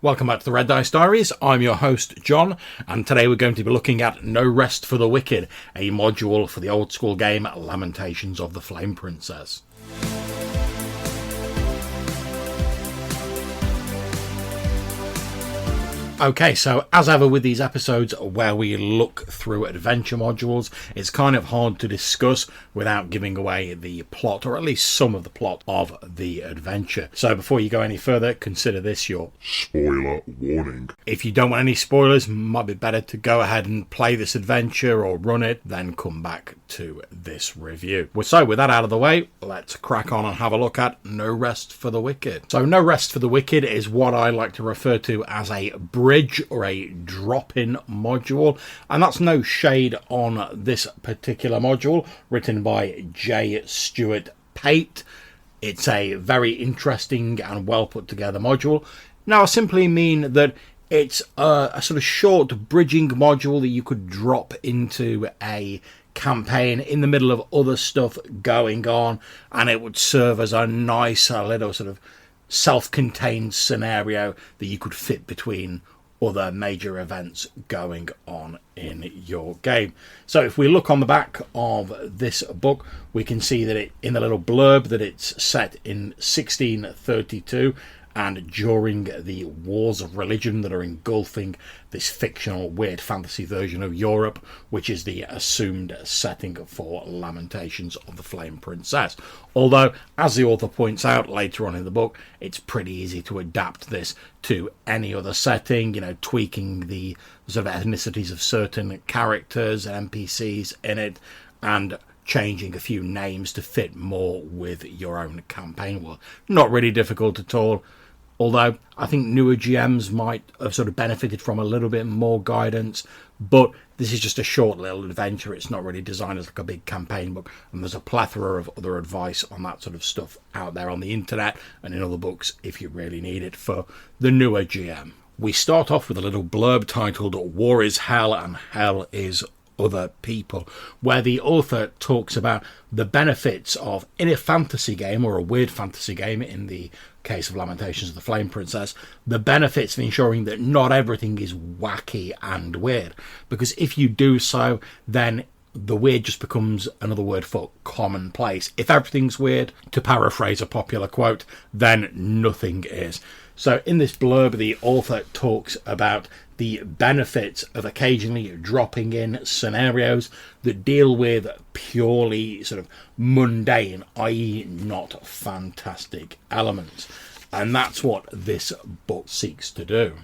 Welcome back to the Red Dice Diaries. I'm your host, John, and today we're going to be looking at No Rest for the Wicked, a module for the old school game Lamentations of the Flame Princess. Okay, so as ever with these episodes where we look through adventure modules, it's kind of hard to discuss without giving away the plot, or at least some of the plot of the adventure. So before you go any further, consider this your spoiler warning. If you don't want any spoilers, it might be better to go ahead and play this adventure or run it, then come back to this review. So with that out of the way, let's crack on and have a look at No Rest for the Wicked. So No Rest for the Wicked is what I like to refer to as a bridge or a drop-in module, and that's no shade on this particular module, written by J. Stuart Pate. It's a very interesting and well put together module. Now, I simply mean that it's a sort of short bridging module that you could drop into a campaign in the middle of other stuff going on, and it would serve as a nice little sort of self-contained scenario that you could fit between other major events going on in your game. So if we look on the back of this book, we can see that in the little blurb that it's set in 1632 and during the wars of religion that are engulfing this fictional weird fantasy version of Europe, which is the assumed setting for Lamentations of the Flame Princess. Although, as the author points out later on in the book, it's pretty easy to adapt this to any other setting, tweaking the sort of ethnicities of certain characters and NPCs in it, and changing a few names to fit more with your own campaign world. Not really difficult at all. Although I think newer GMs might have sort of benefited from a little bit more guidance, but this is just a short little adventure. It's not really designed as like a big campaign book, and there's a plethora of other advice on that sort of stuff out there on the internet and in other books if you really need it for the newer GM. We start off with a little blurb titled War is Hell and Hell is Other People, where the author talks about the benefits of, in a fantasy game or a weird fantasy game, in the case of Lamentations of the Flame Princess, the benefits of ensuring that not everything is wacky and weird, because if you do so, then the weird just becomes another word for commonplace. If everything's weird, to paraphrase a popular quote, then nothing is. So in this blurb, the author talks about the benefits of occasionally dropping in scenarios that deal with purely sort of mundane, i.e. not fantastic elements. And that's what this book seeks to do.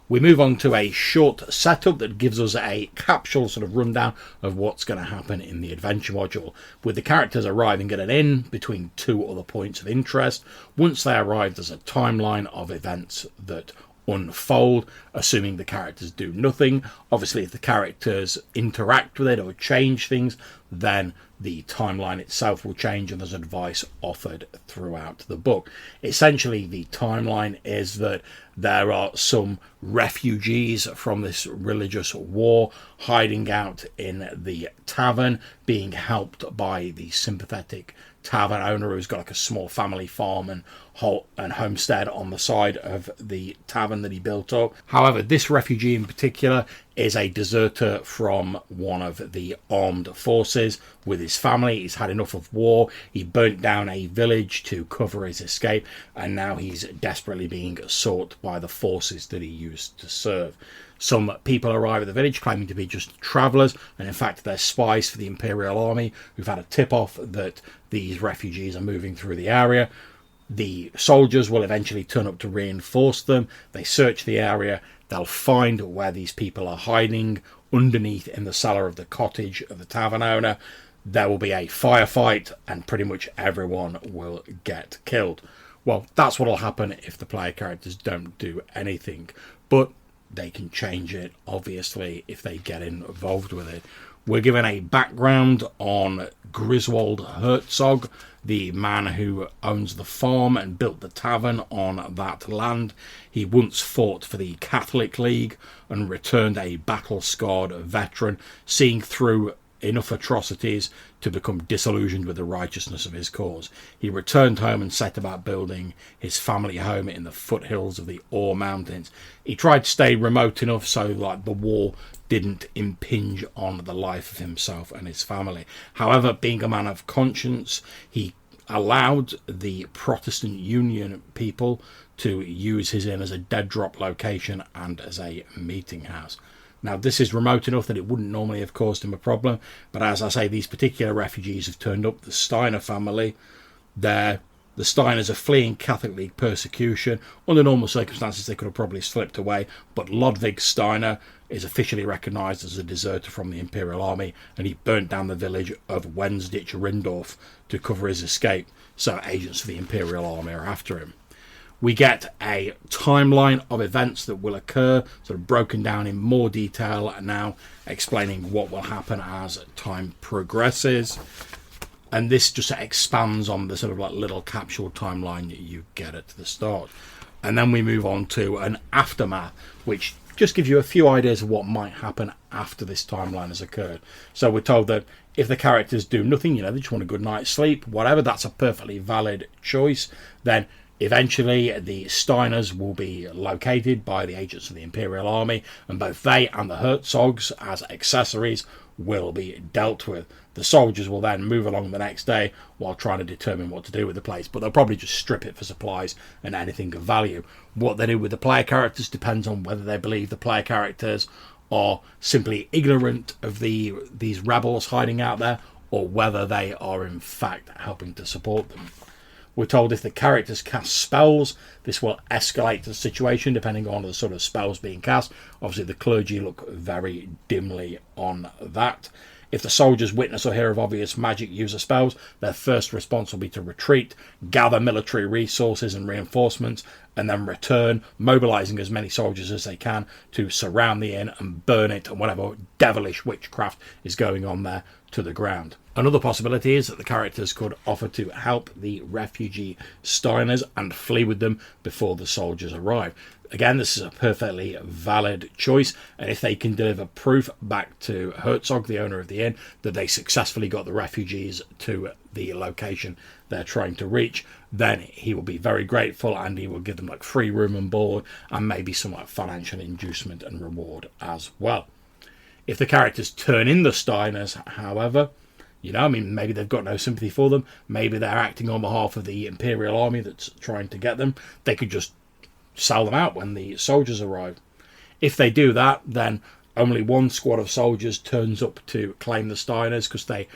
We move on to a short setup that gives us a capsule sort of rundown of what's going to happen in the adventure module, with the characters arriving at an inn between two other points of interest. Once they arrive, there's a timeline of events that unfold, assuming the characters do nothing. Obviously, if the characters interact with it or change things, then the timeline itself will change, and there's advice offered throughout the book. Essentially, the timeline is that there are some refugees from this religious war hiding out in the tavern, being helped by the sympathetic tavern owner who's got like a small family farm and homestead on the side of the tavern that he built up. However, this refugee in particular is a deserter from one of the armed forces with his family. He's had enough of war. He burnt down a village to cover his escape, and now he's desperately being sought by the forces that he used to serve. Some people arrive at the village claiming to be just travellers, and in fact they're spies for the Imperial Army who've had a tip-off that these refugees are moving through the area. The soldiers will eventually turn up to reinforce them. They search the area. They'll find where these people are hiding underneath in the cellar of the cottage of the tavern owner. There will be a firefight, and pretty much everyone will get killed. Well, that's what will happen if the player characters don't do anything, but they can change it, obviously, if they get involved with it. We're given a background on Griswold Herzog, the man who owns the farm and built the tavern on that land. He once fought for the Catholic League and returned a battle-scarred veteran, seeing through enough atrocities to become disillusioned with the righteousness of his cause. He returned home and set about building his family home in the foothills of the Ore Mountains. He tried to stay remote enough so like the war didn't impinge on the life of himself and his family. However, being a man of conscience, he allowed the Protestant Union people to use his inn as a dead drop location and as a meeting house. Now, this is remote enough that it wouldn't normally have caused him a problem, but as I say, these particular refugees have turned up. The Steiner family, the Steiners are fleeing Catholic League persecution. Under normal circumstances, they could have probably slipped away, but Ludwig Steiner is officially recognised as a deserter from the Imperial Army, and he burnt down the village of Wensditch-Rindorf to cover his escape, so agents of the Imperial Army are after him. We get a timeline of events that will occur, sort of broken down in more detail now, explaining what will happen as time progresses. And this just expands on the sort of like little capsule timeline that you get at the start. And then we move on to an aftermath, which just gives you a few ideas of what might happen after this timeline has occurred. So we're told that if the characters do nothing, they just want a good night's sleep, whatever, that's a perfectly valid choice. Then eventually the Steiners will be located by the agents of the Imperial Army, and both they and the Herzogs as accessories will be dealt with. The soldiers will then move along the next day while trying to determine what to do with the place, but they'll probably just strip it for supplies and anything of value. What they do with the player characters depends on whether they believe the player characters are simply ignorant of these rebels hiding out there, or whether they are in fact helping to support them. We're told if the characters cast spells, this will escalate the situation depending on the sort of spells being cast. Obviously, the clergy look very dimly on that. If the soldiers witness or hear of obvious magic user spells, their first response will be to retreat, gather military resources and reinforcements, and then return, mobilising as many soldiers as they can to surround the inn and burn it and whatever devilish witchcraft is going on there to the ground. Another possibility is that the characters could offer to help the refugee Steiners and flee with them before the soldiers arrive. Again, this is a perfectly valid choice, and if they can deliver proof back to Herzog, the owner of the inn, that they successfully got the refugees to the location they're trying to reach, then he will be very grateful, and he will give them like free room and board and maybe some like financial inducement and reward as well. If the characters turn in the Steiners, however, maybe they've got no sympathy for them. Maybe they're acting on behalf of the Imperial Army that's trying to get them. They could just sell them out when the soldiers arrive. If they do that, then only one squad of soldiers turns up to claim the Steiners because they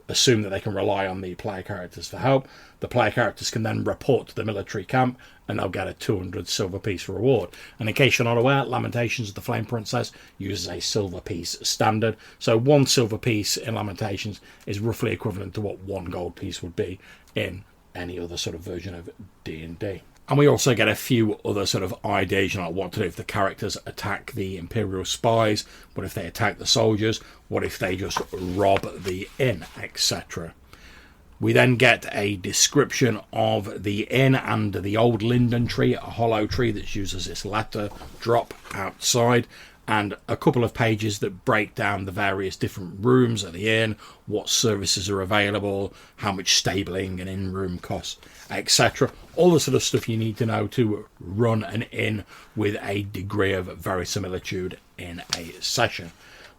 assume that they can rely on the player characters for help. The player characters can then report to the military camp and they'll get a 200 silver piece reward. And in case you're not aware, Lamentations of the Flame Princess uses a silver piece standard. So 1 silver piece in Lamentations is roughly equivalent to what 1 gold piece would be in any other sort of version of D&D. And we also get a few other sort of ideas, like what to do if the characters attack the Imperial spies, what if they attack the soldiers, what if they just rob the inn, etc. We then get a description of the inn and the old linden tree, a hollow tree that's used as this letter drop outside, and a couple of pages that break down the various different rooms at the inn, what services are available, how much stabling and in-room costs, etc. All the sort of stuff you need to know to run an inn with a degree of verisimilitude in a session.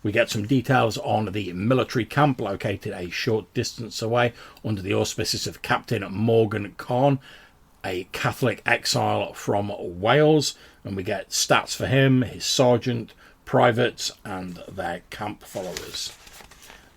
We get some details on the military camp located a short distance away under the auspices of Captain Morgan Khan, a Catholic exile from Wales, and we get stats for him, his sergeant, privates, and their camp followers.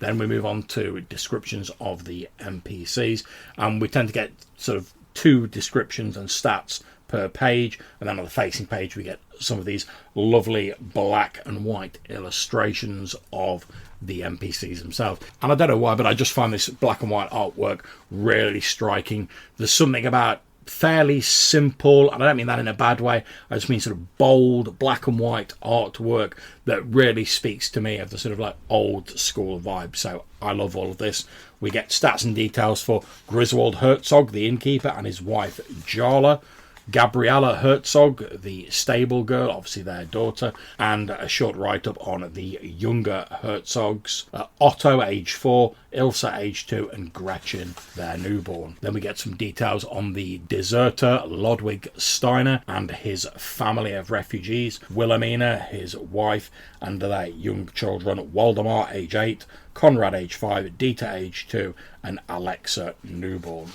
Then we move on to descriptions of the NPCs, and we tend to get sort of 2 descriptions and stats per page, and then on the facing page we get some of these lovely black and white illustrations of the NPCs themselves. And I don't know why, but I just find this black and white artwork really striking. There's something about fairly simple, and I don't mean that in a bad way, I just mean sort of bold black and white artwork that really speaks to me of the sort of like old school vibe. So I love all of this. We get stats and details for Griswold Herzog, the innkeeper, and his wife Jarla. Gabriella Herzog, the stable girl, obviously their daughter, and a short write-up on the younger Herzogs, Otto, age 4, Ilsa, age 2, and Gretchen, their newborn. Then we get some details on the deserter Ludwig Steiner and his family of refugees, Wilhelmina, his wife, and their young children, Waldemar, age 8, Conrad, age 5, Dieter, age 2, and Alexa, newborn.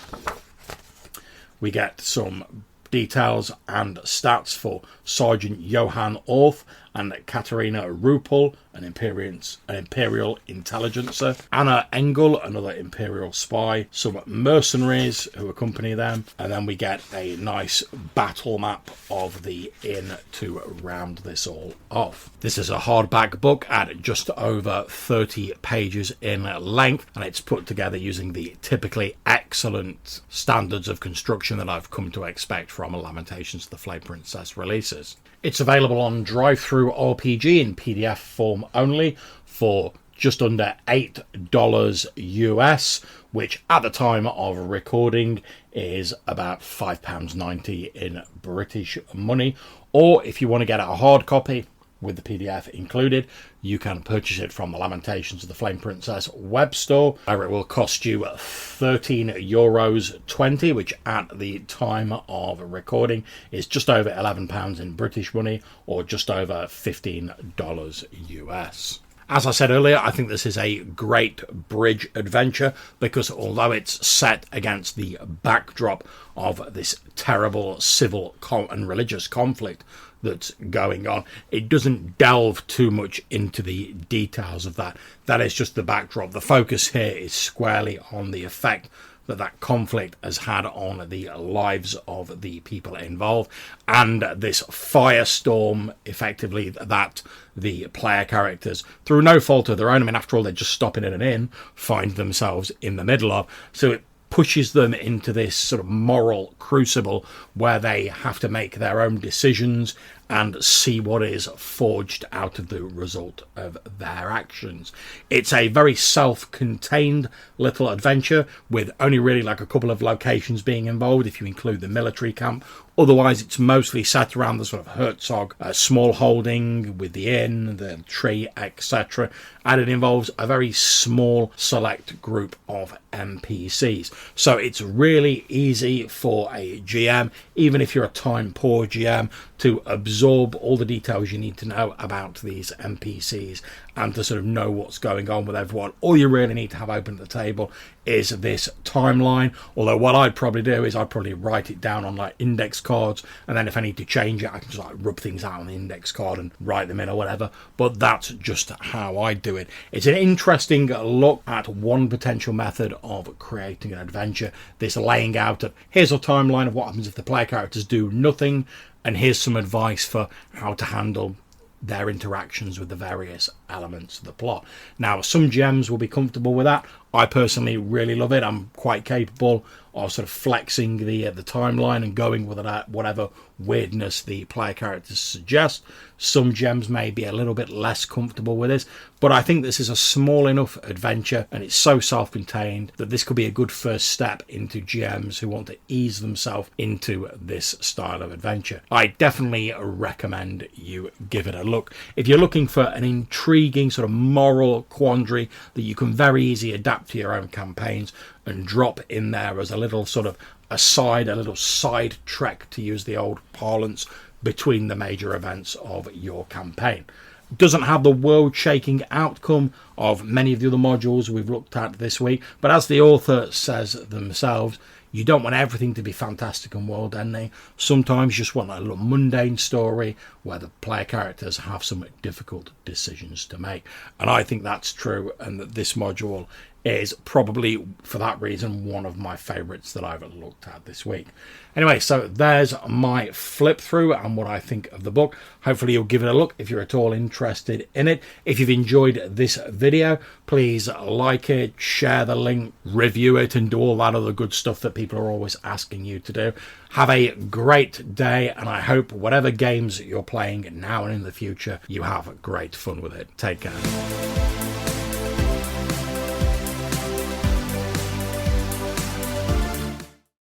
We get some details and stats for Sergeant Johann Orff and Katerina Ruppel, an Imperial intelligencer, Anna Engel, another Imperial spy, some mercenaries who accompany them, and then we get a nice battle map of the inn to round this all off. This is a hardback book at just over 30 pages in length, and it's put together using the typically excellent standards of construction that I've come to expect from Lamentations, the Flame Princess releases. It's available on Drive-Thru RPG in PDF form only for just under $8 US, which at the time of recording is about £5.90 in British money. Or if you want to get a hard copy with the PDF included, you can purchase it from the Lamentations of the Flame Princess web store, where it will cost you €13.20, which at the time of recording is just over £11 in British money, or just over $15 US. As I said earlier, I think this is a great bridge adventure because although it's set against the backdrop of this terrible civil and religious conflict that's going on, it doesn't delve too much into the details of that. That is just the backdrop. The focus here is squarely on the effect that conflict has had on the lives of the people involved, and this firestorm effectively that the player characters, through no fault of their own, I mean, after all, they're just stopping at an inn, find themselves in the middle of. So it pushes them into this sort of moral crucible where they have to make their own decisions and see what is forged out of the result of their actions. It's a very self-contained little adventure with only really like a couple of locations being involved if you include the military camp. Otherwise, it's mostly set around the sort of Herzog small holding with the inn, the tree, etc. And it involves a very small select group of NPCs. So it's really easy for a GM, even if you're a time-poor GM, to absorb all the details you need to know about these NPCs and to sort of know what's going on with everyone. All you really need to have open at the table is this timeline, although what I'd probably do is I'd probably write it down on like index cards, and then if I need to change it I can just like rub things out on the index card and write them in or whatever. But that's just how I do it. It's an interesting look at one potential method of creating an adventure, this laying out of here's a timeline of what happens if the player characters do nothing, and here's some advice for how to handle their interactions with the various elements of the plot. Now, some GMs will be comfortable with that. I personally really love it. I'm quite capable of sort of flexing the timeline and going with it, whatever weirdness the player characters suggest. Some GMs may be a little bit less comfortable with this, but I think this is a small enough adventure and it's so self-contained that this could be a good first step into GMs who want to ease themselves into this style of adventure. I definitely recommend you give it a look. If you're looking for an intriguing sort of moral quandary that you can very easily adapt to your own campaigns and drop in there as a little sort of aside, a little side trek, to use the old parlance, between the major events of your campaign. Doesn't have the world-shaking outcome of many of the other modules we've looked at this week, but as the author says themselves, you don't want everything to be fantastic and world-ending. Sometimes you just want a little mundane story where the player characters have some difficult decisions to make. And I think that's true, and that this module is probably, for that reason, one of my favourites that I've looked at this week. Anyway, so there's my flip through and what I think of the book. Hopefully you'll give it a look if you're at all interested in it. If you've enjoyed this video, please like it, share the link, review it, and do all that other good stuff that people are always asking you to do. Have a great day, and I hope whatever games you're playing now and in the future, you have great fun with it. Take care.